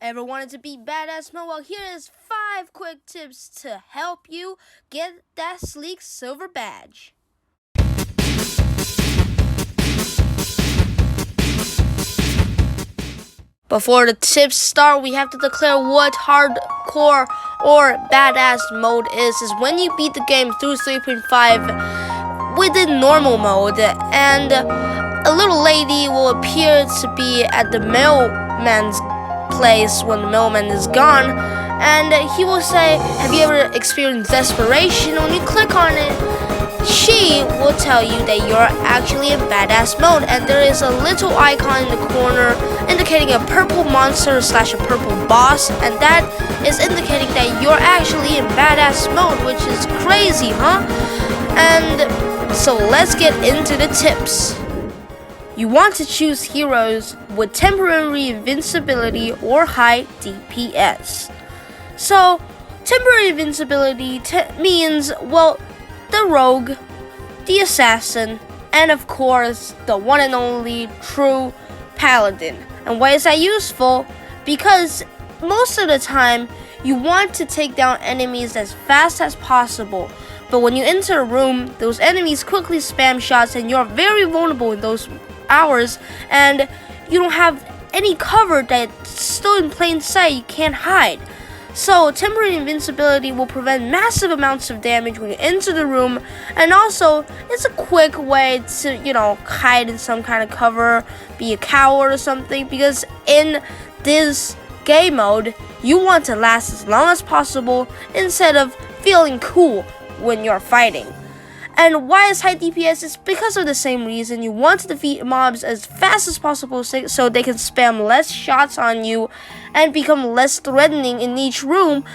Ever wanted to be badass mode? Well, here is 5 quick tips to help you get that sleek silver badge. Before the tips start, we have to declare what hardcore or badass mode is when you beat the game through 3.5 within normal mode, and a little lady will appear to be at the mailman's place when the mailman is gone, and he will say, "Have you ever experienced desperation?" When you click on it, she will tell you that you're actually in badass mode, and there is a little icon in the corner indicating a purple monster / a purple boss, and that is indicating that you're actually in badass mode, which is crazy, huh? And so let's get into the tips. You want to choose heroes with temporary invincibility or high DPS. So temporary invincibility means, well, the rogue, the assassin, and of course the one and only true paladin. And why is that useful? Because most of the time you want to take down enemies as fast as possible, but when you enter a room, those enemies quickly spam shots and you're very vulnerable in those hours, and you don't have any cover that's still in plain sight. You can't hide. So temporary invincibility will prevent massive amounts of damage when you enter the room, and also it's a quick way to, hide in some kind of cover, be a coward or something, because in this game mode, you want to last as long as possible instead of feeling cool when you're fighting. And why is high DPS? It's because of the same reason. You want to defeat mobs as fast as possible so they can spam less shots on you and become less threatening in each room.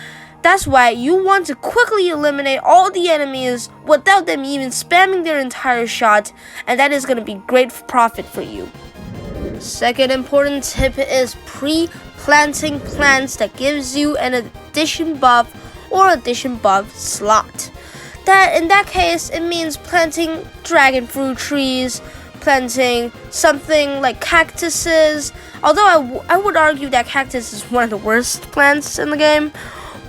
That's why you want to quickly eliminate all the enemies without them even spamming their entire shot, and that is going to be great profit for you. Second important tip is pre-planting plants that gives you an addition buff or addition buff slot. In that case, it means planting dragon fruit trees, planting something like cactuses, although I would argue that cactus is one of the worst plants in the game.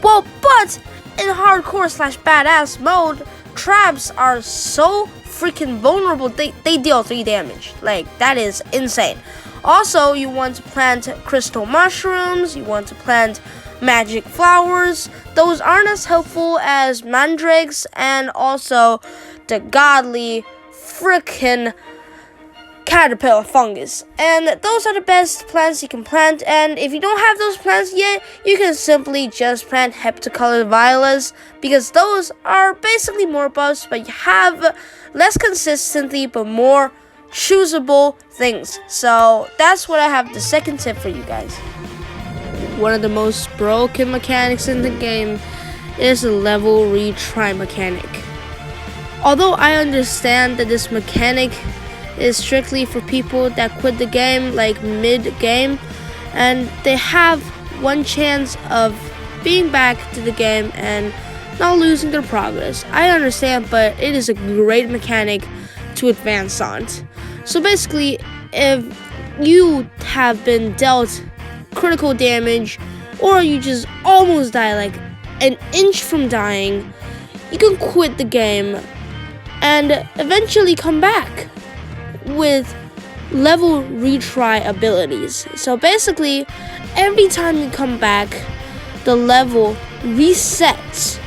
Well, but in hardcore / badass mode, traps are so freaking vulnerable. They deal 3 damage. Like, that is insane. Also, you want to plant crystal mushrooms, you want to plant magic flowers. Those aren't as helpful as mandrakes and also the godly freaking caterpillar fungus. And those are the best plants you can plant, and if you don't have those plants yet, you can simply just plant heptacolored violas, because those are basically more buffs, but you have less consistently but more choosable things. So that's what I have the second tip for you guys. One of the most broken mechanics in the game is the level retry mechanic. Although I understand that this mechanic is strictly for people that quit the game like mid-game, and they have one chance of being back to the game and not losing their progress. I understand, but it is a great mechanic to advance on. So basically, if you have been dealt critical damage, or you just almost die, like an inch from dying, you can quit the game and eventually come back with level retry abilities. So basically, every time you come back, the level resets.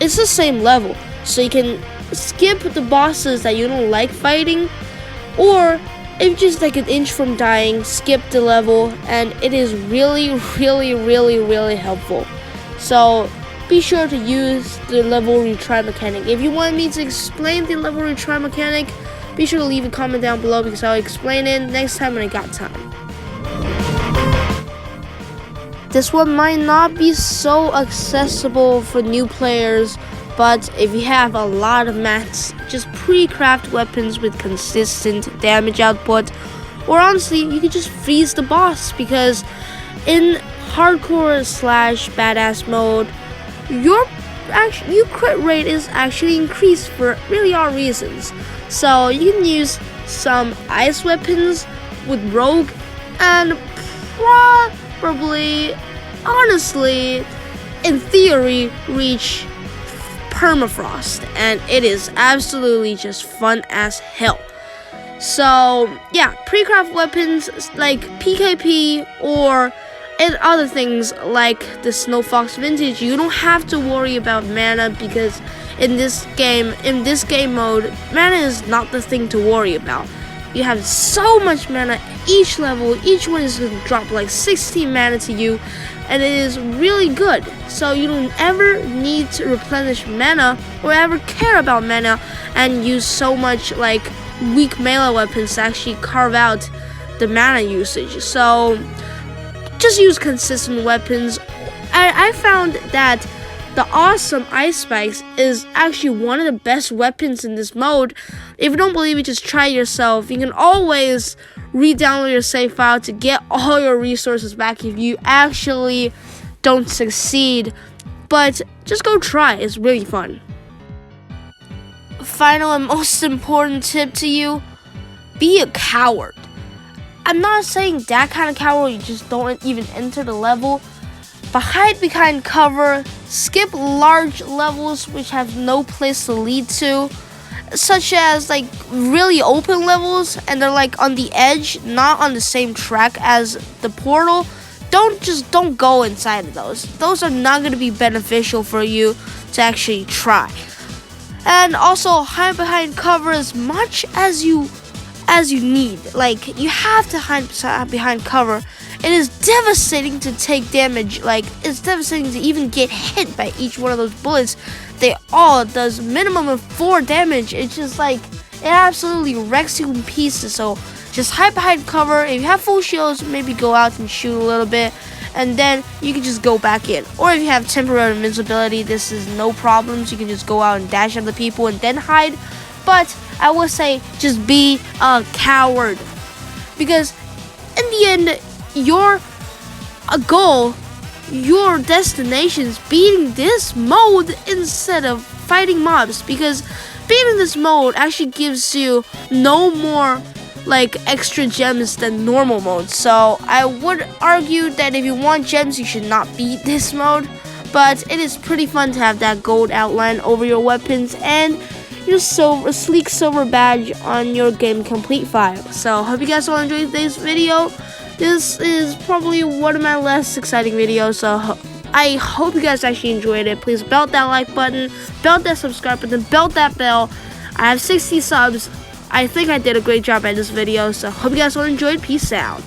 It's the same level, so you can skip the bosses that you don't like fighting, or if just like an inch from dying, skip the level, and it is really helpful. So be sure to use the level retry mechanic. If you want me to explain the level retry mechanic, be sure to leave a comment down below, because I'll explain it next time when I got time. This one might not be so accessible for new players, but if you have a lot of mats, just pre-craft weapons with consistent damage output, or honestly, you could just freeze the boss, because in hardcore / badass mode, your crit rate is actually increased for really odd reasons. So you can use some ice weapons with rogue, and probably, honestly, in theory, reach permafrost, and it is absolutely just fun as hell. So yeah, pre-craft weapons like PKP or and other things like the Snow Fox Vintage, you don't have to worry about mana, because in this game mode, mana is not the thing to worry about. You have so much mana each level. Each one is going to drop like 16 mana to you, and it is really good. So you don't ever need to replenish mana or ever care about mana and use so much like weak melee weapons to actually carve out the mana usage. So just use consistent weapons. I found that the awesome ice spikes is actually one of the best weapons in this mode. If you don't believe it, just try it yourself. You can always re-download your save file to get all your resources back if you actually don't succeed. But just go try, it's really fun. Final and most important tip to you, be a coward. I'm not saying that kind of coward you just don't even enter the level, but hide behind cover, skip large levels which have no place to lead to, such as like really open levels and they're like on the edge, not on the same track as the portal. Don't go inside of those. Those are not going to be beneficial for you to actually try. And also hide behind cover as much as you need. Like, you have to hide behind cover. It is devastating to take damage. Like, it's devastating to even get hit by each one of those bullets. They all does minimum of 4 damage. It's just like, it absolutely wrecks you in pieces. So just hide behind cover. If you have full shields, maybe go out and shoot a little bit, and then you can just go back in. Or if you have temporary invincibility, this is no problems. You can just go out and dash at the people and then hide. But I would say just be a coward, because in the end, your goal, your destination is beating this mode instead of fighting mobs, because beating this mode actually gives you no more like extra gems than normal mode. So I would argue that if you want gems, you should not beat this mode, but it is pretty fun to have that gold outline over your weapons and your sleek silver badge on your game complete file. So hope you guys all enjoyed today's video. This is probably one of my less exciting videos, so I hope you guys actually enjoyed it. Please belt that like button, belt that subscribe button, belt that bell. I have 60 subs. I think I did a great job at this video, so hope you guys all enjoyed. Peace out.